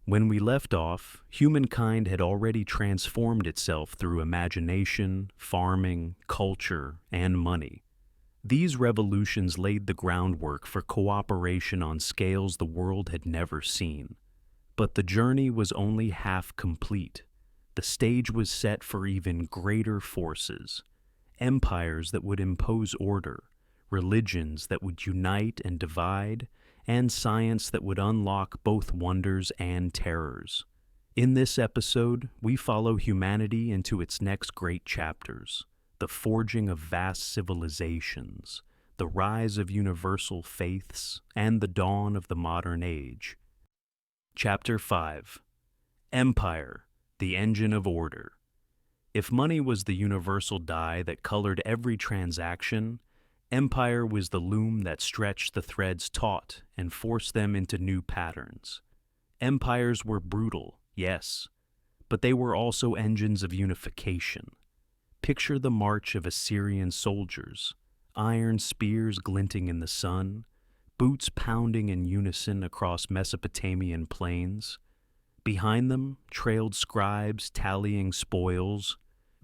When we left off, humankind had already transformed itself through imagination, farming, culture, and money. These revolutions laid the groundwork for cooperation on scales the world had never seen. But the journey was only half complete. The stage was set for even greater forces, empires that would impose order, religions that would unite and divide, and science that would unlock both wonders and terrors. In this episode, we follow humanity into its next great chapters: the forging of vast civilizations, the rise of universal faiths, and the dawn of the modern age. Chapter 5. Empire, the engine of order. If money was the universal dye that colored every transaction, empire was the loom that stretched the threads taut and forced them into new patterns. Empires were brutal, yes, but they were also engines of unification. Picture the march of Assyrian soldiers, iron spears glinting in the sun, boots pounding in unison across Mesopotamian plains. Behind them trailed scribes tallying spoils,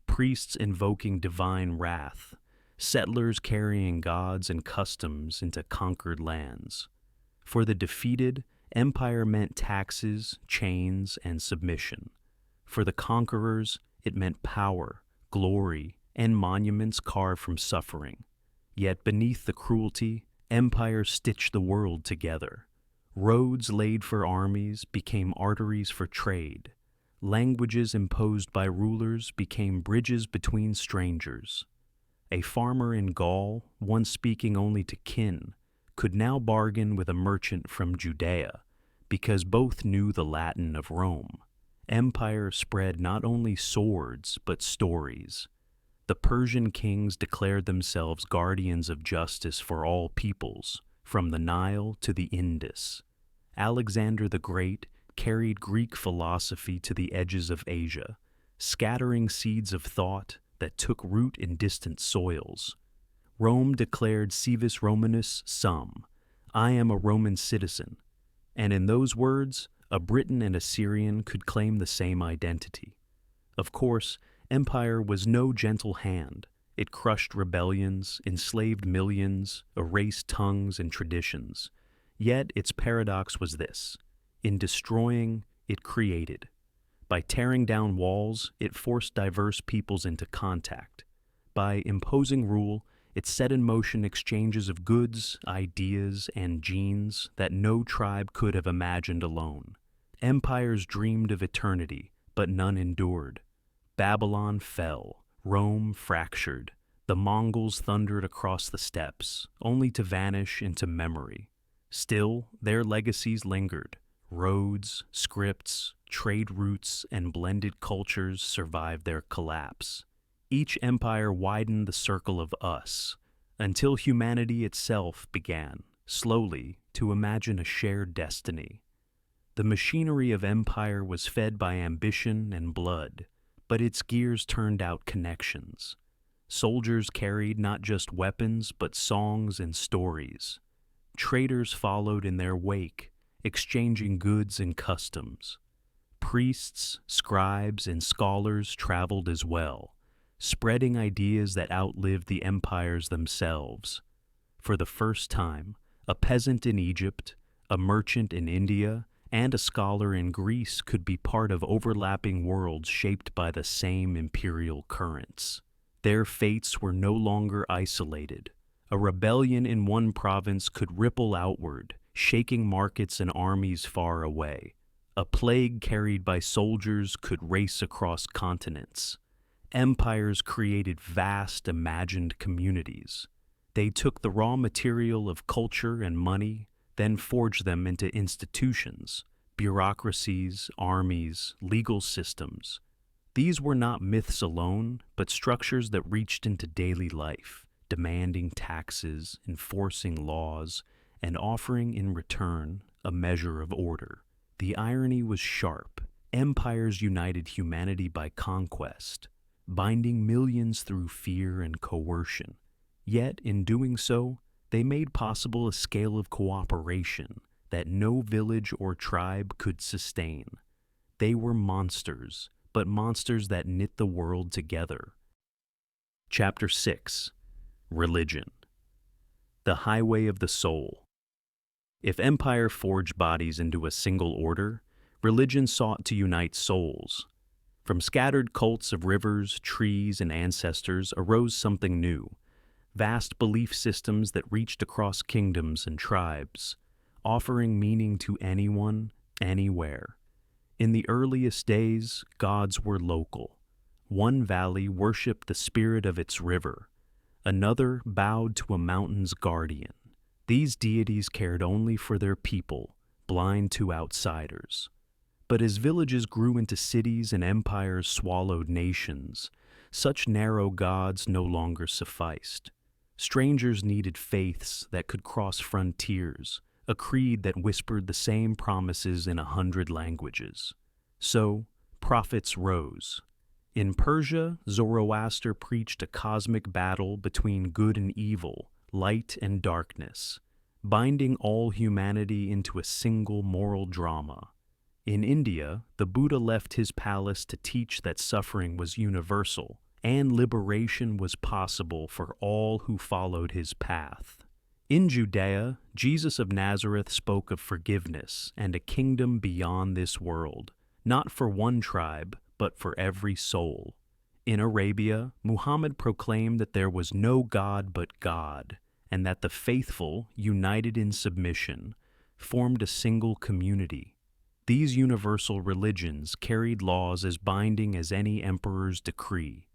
priests invoking divine wrath, settlers carrying gods and customs into conquered lands. For the defeated, empire meant taxes, chains, and submission. For the conquerors, it meant power, glory, and monuments carved from suffering. Yet beneath the cruelty, empires stitched the world together. Roads laid for armies became arteries for trade. Languages imposed by rulers became bridges between strangers. A farmer in Gaul, once speaking only to kin, could now bargain with a merchant from Judea, because both knew the Latin of Rome. Empire spread not only swords, but stories. The Persian kings declared themselves guardians of justice for all peoples, from the Nile to the Indus. Alexander the Great carried Greek philosophy to the edges of Asia, scattering seeds of thought that took root in distant soils. Rome declared Civis Romanus Sum, I am a Roman citizen, and in those words, a Briton and a Syrian could claim the same identity. Of course, empire was no gentle hand. It crushed rebellions, enslaved millions, erased tongues and traditions. Yet its paradox was this: in destroying, it created. By tearing down walls, it forced diverse peoples into contact. By imposing rule, it set in motion exchanges of goods, ideas, and genes that no tribe could have imagined alone. Empires dreamed of eternity, but none endured. Babylon fell, Rome fractured, the Mongols thundered across the steppes, only to vanish into memory. Still, their legacies lingered. Roads, scripts, trade routes, and blended cultures survived their collapse. Each empire widened the circle of us, until humanity itself began, slowly, to imagine a shared destiny. The machinery of empire was fed by ambition and blood, but its gears turned out connections. Soldiers carried not just weapons, but songs and stories. Traders followed in their wake, exchanging goods and customs. Priests, scribes, and scholars traveled as well, spreading ideas that outlived the empires themselves. For the first time, a peasant in Egypt, a merchant in India, and a scholar in Greece could be part of overlapping worlds shaped by the same imperial currents. Their fates were no longer isolated. A rebellion in one province could ripple outward, shaking markets and armies far away. A plague carried by soldiers could race across continents. Empires created vast, imagined communities. They took the raw material of culture and money, then forged them into institutions, bureaucracies, armies, legal systems. These were not myths alone, but structures that reached into daily life, demanding taxes, enforcing laws, and offering in return a measure of order. The irony was sharp. Empires united humanity by conquest, binding millions through fear and coercion. Yet, in doing so, they made possible a scale of cooperation that no village or tribe could sustain. They were monsters, but monsters that knit the world together. Chapter 6. Religion. The Highway of the Soul. If empire forged bodies into a single order, religion sought to unite souls. From scattered cults of rivers, trees, and ancestors arose something new, vast belief systems that reached across kingdoms and tribes, offering meaning to anyone, anywhere. In the earliest days, gods were local. One valley worshipped the spirit of its river. Another bowed to a mountain's guardian. These deities cared only for their people, blind to outsiders. But as villages grew into cities and empires swallowed nations, such narrow gods no longer sufficed. Strangers needed faiths that could cross frontiers, a creed that whispered the same promises in 100 languages. So, prophets rose. In Persia, Zoroaster preached a cosmic battle between good and evil, light and darkness, binding all humanity into a single moral drama. In India, the Buddha left his palace to teach that suffering was universal and liberation was possible for all who followed his path. In Judea, Jesus of Nazareth spoke of forgiveness and a kingdom beyond this world, not for one tribe, but for every soul. In Arabia, Muhammad proclaimed that there was no God but God, and that the faithful, united in submission, formed a single community. These universal religions carried laws as binding as any emperor's decree.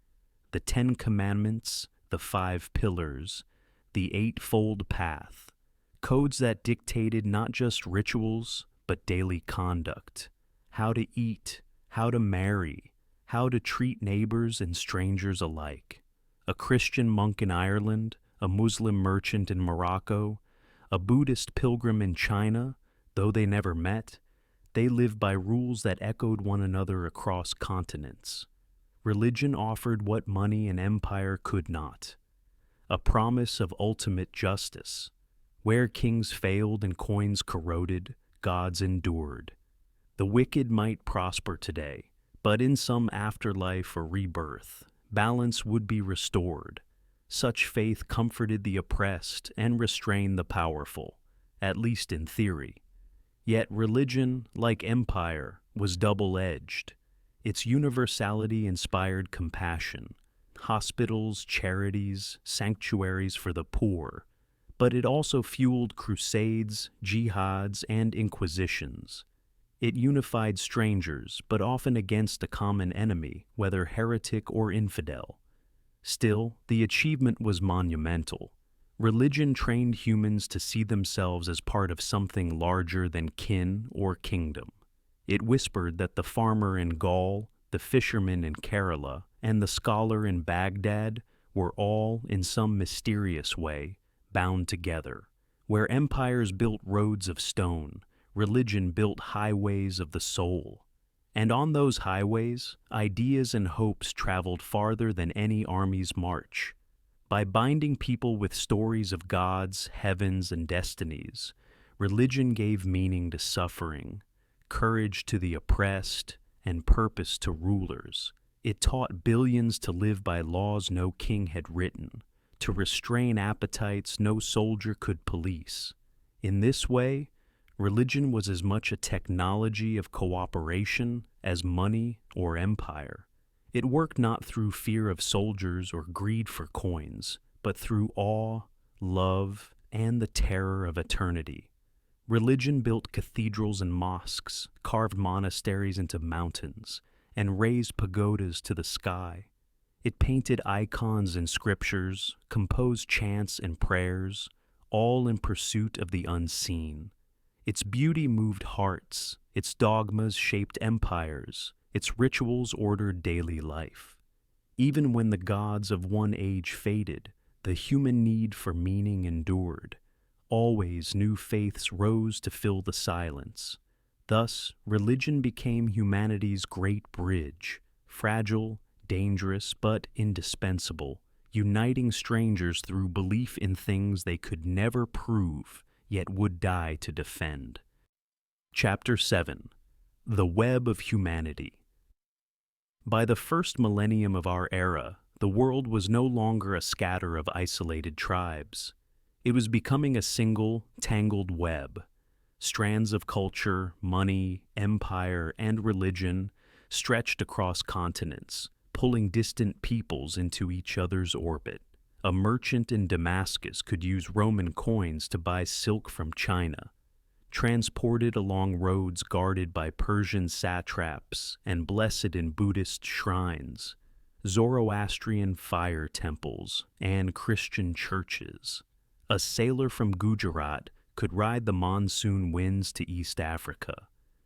The 10 Commandments, the 5 Pillars, the Eightfold Path, codes that dictated not just rituals, but daily conduct, how to eat, how to marry, how to treat neighbors and strangers alike. A Christian monk in Ireland, a Muslim merchant in Morocco, a Buddhist pilgrim in China, though they never met, they lived by rules that echoed one another across continents. Religion offered what money and empire could not: a promise of ultimate justice. Where kings failed and coins corroded, gods endured. The wicked might prosper today, but in some afterlife or rebirth, balance would be restored. Such faith comforted the oppressed and restrained the powerful, at least in theory. Yet religion, like empire, was double-edged. Its universality inspired compassion, hospitals, charities, sanctuaries for the poor, but it also fueled crusades, jihads, and inquisitions. It unified strangers, but often against a common enemy, whether heretic or infidel. Still, the achievement was monumental. Religion trained humans to see themselves as part of something larger than kin or kingdom. It whispered that the farmer in Gaul, the fisherman in Kerala, and the scholar in Baghdad were all, in some mysterious way, bound together. Where empires built roads of stone, religion built highways of the soul. And on those highways, ideas and hopes traveled farther than any army's march. By binding people with stories of gods, heavens, and destinies, religion gave meaning to suffering, courage to the oppressed, and purpose to rulers. It taught billions to live by laws no king had written, to restrain appetites no soldier could police. In this way, religion was as much a technology of cooperation as money or empire. It worked not through fear of soldiers or greed for coins, but through awe, love, and the terror of eternity. Religion built cathedrals and mosques, carved monasteries into mountains, and raised pagodas to the sky. It painted icons and scriptures, composed chants and prayers, all in pursuit of the unseen. Its beauty moved hearts, its dogmas shaped empires, its rituals ordered daily life. Even when the gods of one age faded, the human need for meaning endured. Always new faiths rose to fill the silence. Thus, religion became humanity's great bridge, fragile, dangerous, but indispensable, uniting strangers through belief in things they could never prove, yet would die to defend. Chapter 7. The Web of Humanity. By the first millennium of our era, the world was no longer a scatter of isolated tribes. It was becoming a single, tangled web. Strands of culture, money, empire, and religion stretched across continents, pulling distant peoples into each other's orbit. A merchant in Damascus could use Roman coins to buy silk from China, transported along roads guarded by Persian satraps and blessed in Buddhist shrines, Zoroastrian fire temples, and Christian churches. A sailor from Gujarat could ride the monsoon winds to East Africa,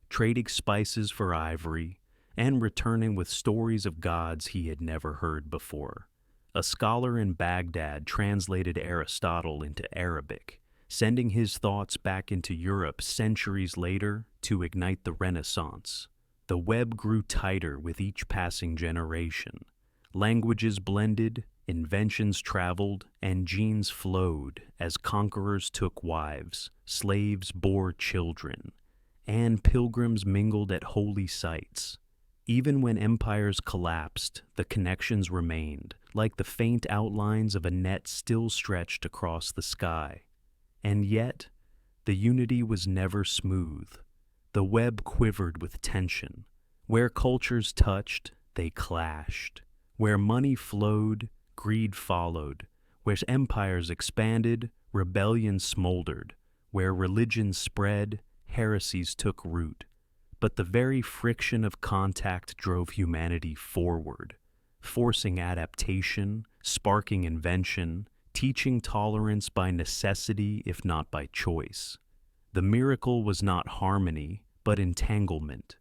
trading spices for ivory and returning with stories of gods he had never heard before. A scholar in Baghdad translated Aristotle into Arabic, sending his thoughts back into Europe centuries later to ignite the Renaissance. The web grew tighter with each passing generation. Languages blended, inventions traveled, and genes flowed as conquerors took wives, slaves bore children, and pilgrims mingled at holy sites. Even when empires collapsed, the connections remained, like the faint outlines of a net still stretched across the sky. And yet, the unity was never smooth. The web quivered with tension. Where cultures touched, they clashed. Where money flowed, greed followed. Where empires expanded, rebellion smoldered. Where religions spread, heresies took root. But the very friction of contact drove humanity forward, forcing adaptation, sparking invention, teaching tolerance by necessity if not by choice. The miracle was not harmony, but entanglement.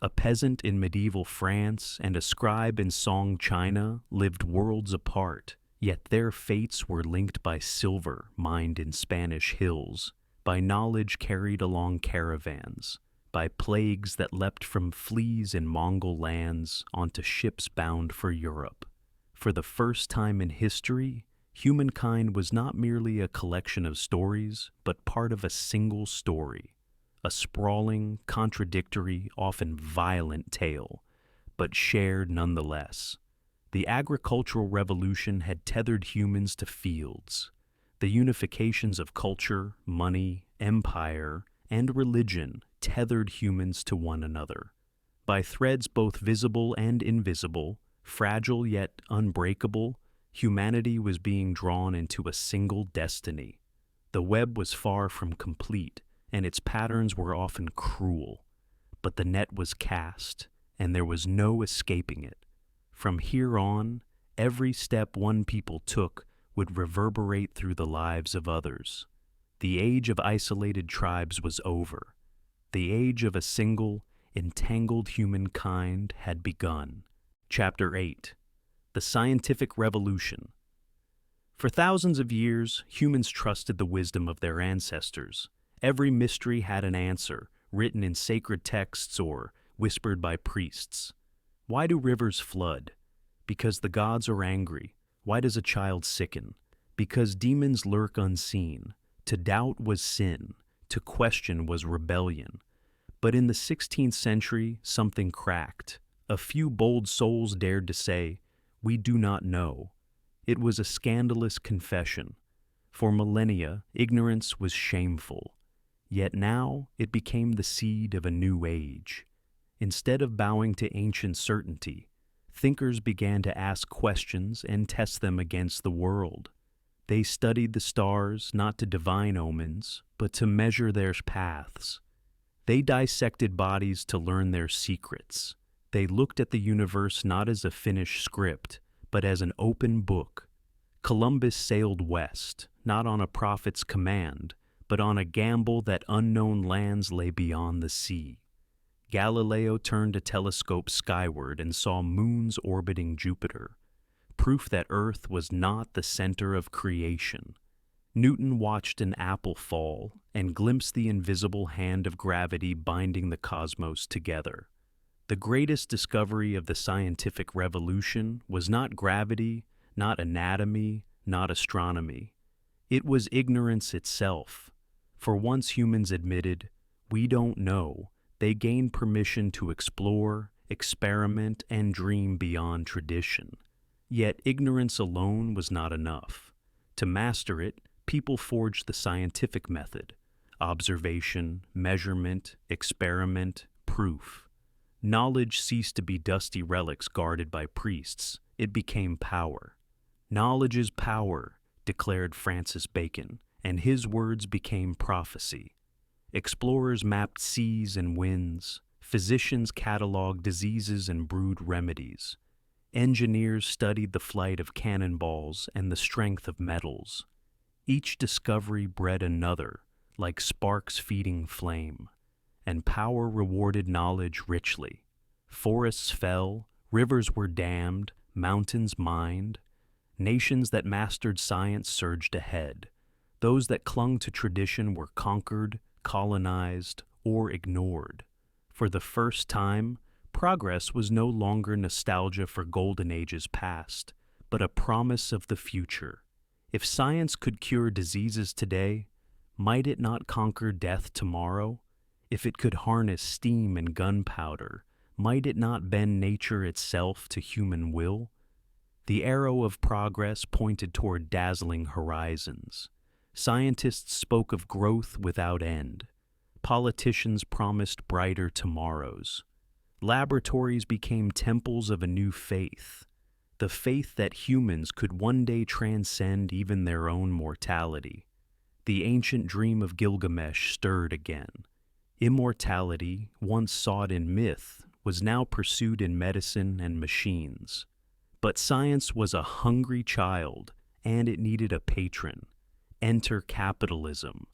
A peasant in medieval France and a scribe in Song China lived worlds apart, yet their fates were linked by silver mined in Spanish hills, by knowledge carried along caravans, by plagues that leapt from fleas in Mongol lands onto ships bound for Europe. For the first time in history, humankind was not merely a collection of stories, but part of a single story, a sprawling, contradictory, often violent tale, but shared nonetheless. The agricultural revolution had tethered humans to fields. The unifications of culture, money, empire, and religion tethered humans to one another. By threads both visible and invisible, fragile yet unbreakable, humanity was being drawn into a single destiny. The web was far from complete, and its patterns were often cruel. But the net was cast, and there was no escaping it. From here on, every step one people took would reverberate through the lives of others. The age of isolated tribes was over. The age of a single, entangled humankind had begun. Chapter 8. The Scientific Revolution. For thousands of years, humans trusted the wisdom of their ancestors. Every mystery had an answer, written in sacred texts or whispered by priests. Why do rivers flood? Because the gods are angry. Why does a child sicken? Because demons lurk unseen. To doubt was sin. To question was rebellion. But in the 16th century, something cracked. A few bold souls dared to say, "We do not know." It was a scandalous confession. For millennia, ignorance was shameful. Yet now it became the seed of a new age. Instead of bowing to ancient certainty, thinkers began to ask questions and test them against the world. They studied the stars not to divine omens, but to measure their paths. They dissected bodies to learn their secrets. They looked at the universe not as a finished script, but as an open book. Columbus sailed west, not on a prophet's command, but on a gamble that unknown lands lay beyond the sea. Galileo turned a telescope skyward and saw moons orbiting Jupiter, proof that Earth was not the center of creation. Newton watched an apple fall and glimpsed the invisible hand of gravity binding the cosmos together. The greatest discovery of the scientific revolution was not gravity, not anatomy, not astronomy. It was ignorance itself. For once humans admitted, We don't know. They gained permission to explore, experiment, and dream beyond tradition. Yet ignorance alone was not enough. To master it, people forged the scientific method: observation, measurement, experiment, proof. Knowledge ceased to be dusty relics guarded by priests. It became power. Knowledge is power, declared Francis Bacon, and his words became prophecy. Explorers mapped seas and winds. Physicians cataloged diseases and brewed remedies. Engineers studied the flight of cannonballs and the strength of metals. Each discovery bred another, like sparks feeding flame, and power rewarded knowledge richly. Forests fell, rivers were dammed, mountains mined. Nations that mastered science surged ahead. Those that clung to tradition were conquered, colonized, or ignored. For the first time, progress was no longer nostalgia for golden ages past, but a promise of the future. If science could cure diseases today, might it not conquer death tomorrow? If it could harness steam and gunpowder, might it not bend nature itself to human will? The arrow of progress pointed toward dazzling horizons. Scientists spoke of growth without end. Politicians promised brighter tomorrows. Laboratories became temples of a new faith, the faith that humans could one day transcend even their own mortality. The ancient dream of Gilgamesh stirred again. Immortality, once sought in myth, was now pursued in medicine and machines. But science was a hungry child, and it needed a patron. Enter capitalism.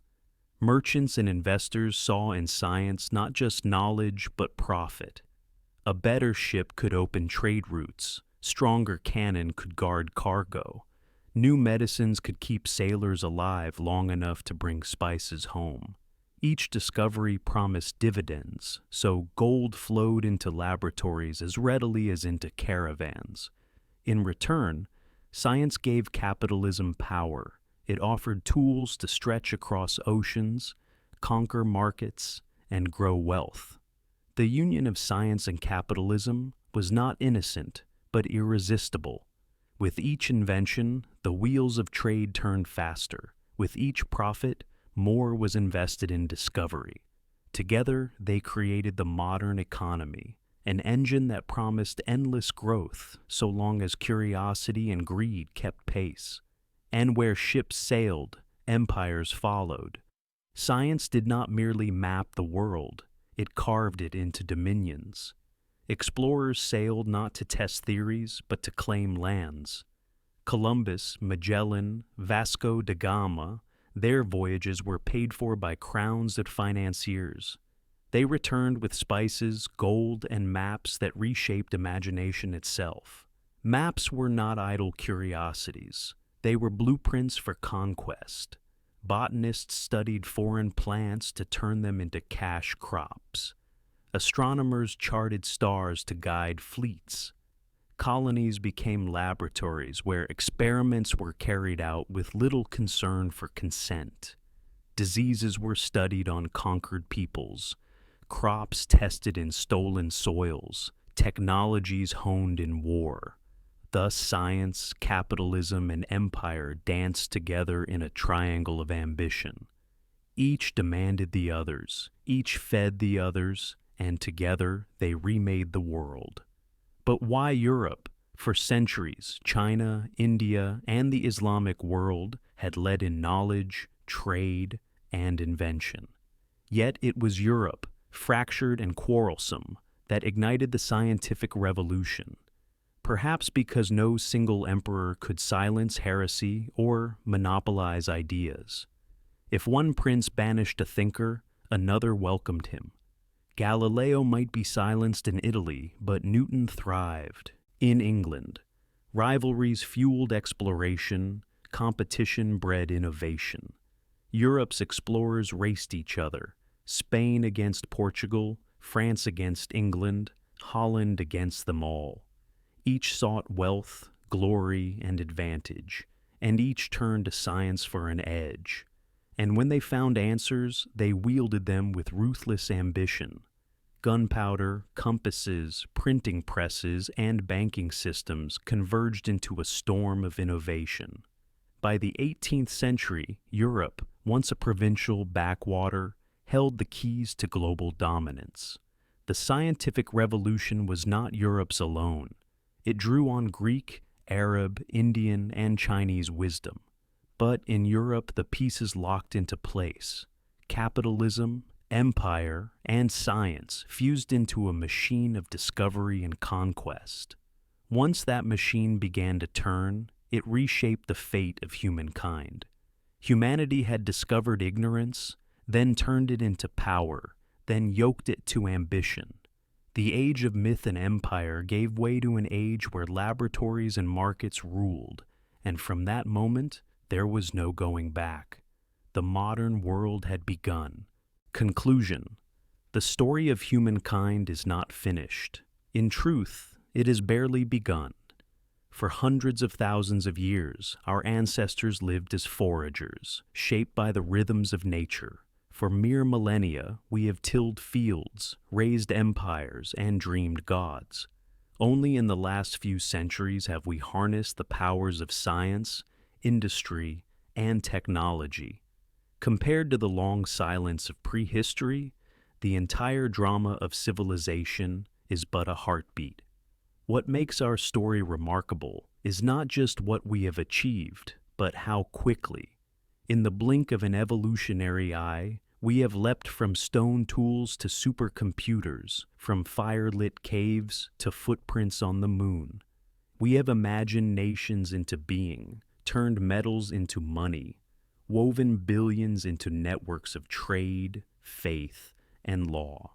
Merchants and investors saw in science not just knowledge, but profit. A better ship could open trade routes. Stronger cannon could guard cargo. New medicines could keep sailors alive long enough to bring spices home. Each discovery promised dividends, so gold flowed into laboratories as readily as into caravans. In return, science gave capitalism power. It offered tools to stretch across oceans, conquer markets, and grow wealth. The union of science and capitalism was not innocent, but irresistible. With each invention, the wheels of trade turned faster. With each profit, more was invested in discovery. Together, they created the modern economy, an engine that promised endless growth so long as curiosity and greed kept pace. And where ships sailed, empires followed. Science did not merely map the world, it carved it into dominions. Explorers sailed not to test theories, but to claim lands. Columbus, Magellan, Vasco da Gama, their voyages were paid for by crowns and financiers. They returned with spices, gold, and maps that reshaped imagination itself. Maps were not idle curiosities. They were blueprints for conquest. Botanists studied foreign plants to turn them into cash crops. Astronomers charted stars to guide fleets. Colonies became laboratories where experiments were carried out with little concern for consent. Diseases were studied on conquered peoples, crops tested in stolen soils, technologies honed in war. Thus science, capitalism, and empire danced together in a triangle of ambition. Each demanded the others, each fed the others, and together they remade the world. But why Europe? For centuries, China, India, and the Islamic world had led in knowledge, trade, and invention. Yet it was Europe, fractured and quarrelsome, that ignited the scientific revolution. Perhaps because no single emperor could silence heresy or monopolize ideas. If one prince banished a thinker, another welcomed him. Galileo might be silenced in Italy, but Newton thrived in England. Rivalries fueled exploration, competition bred innovation. Europe's explorers raced each other, Spain against Portugal, France against England, Holland against them all. Each sought wealth, glory, and advantage, and each turned to science for an edge. And when they found answers, they wielded them with ruthless ambition. Gunpowder, compasses, printing presses, and banking systems converged into a storm of innovation. By the 18th century, Europe, once a provincial backwater, held the keys to global dominance. The scientific revolution was not Europe's alone. It drew on Greek, Arab, Indian, and Chinese wisdom. But in Europe, the pieces locked into place. Capitalism, empire, and science fused into a machine of discovery and conquest. Once that machine began to turn, it reshaped the fate of humankind. Humanity had discovered ignorance, then turned it into power, then yoked it to ambition. The age of myth and empire gave way to an age where laboratories and markets ruled, and from that moment, there was no going back. The modern world had begun. Conclusion: the story of humankind is not finished. In truth, it has barely begun. For hundreds of thousands of years, our ancestors lived as foragers, shaped by the rhythms of nature. For mere millennia, we have tilled fields, raised empires, and dreamed gods. Only in the last few centuries have we harnessed the powers of science, industry, and technology. Compared to the long silence of prehistory, the entire drama of civilization is but a heartbeat. What makes our story remarkable is not just what we have achieved, but how quickly. In the blink of an evolutionary eye, we have leapt from stone tools to supercomputers, from fire-lit caves to footprints on the moon. We have imagined nations into being, turned metals into money, woven billions into networks of trade, faith, and law.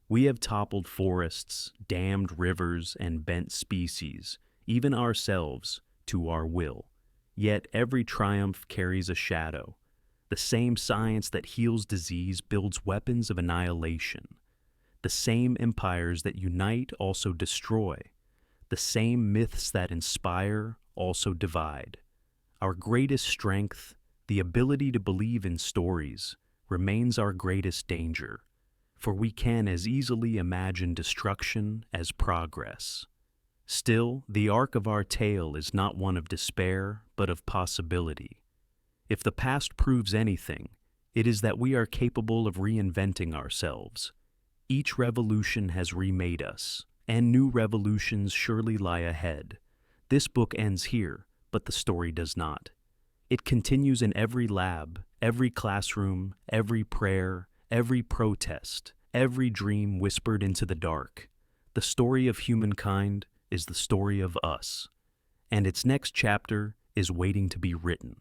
We have toppled forests, dammed rivers, and bent species, even ourselves, to our will. Yet every triumph carries a shadow. The same science that heals disease builds weapons of annihilation. The same empires that unite also destroy. The same myths that inspire also divide. Our greatest strength, the ability to believe in stories, remains our greatest danger. For we can as easily imagine destruction as progress. Still, the arc of our tale is not one of despair, but of possibility. If the past proves anything, it is that we are capable of reinventing ourselves. Each revolution has remade us, and new revolutions surely lie ahead. This book ends here, but the story does not. It continues in every lab, every classroom, every prayer, every protest, every dream whispered into the dark. The story of humankind is the story of us, and its next chapter is waiting to be written.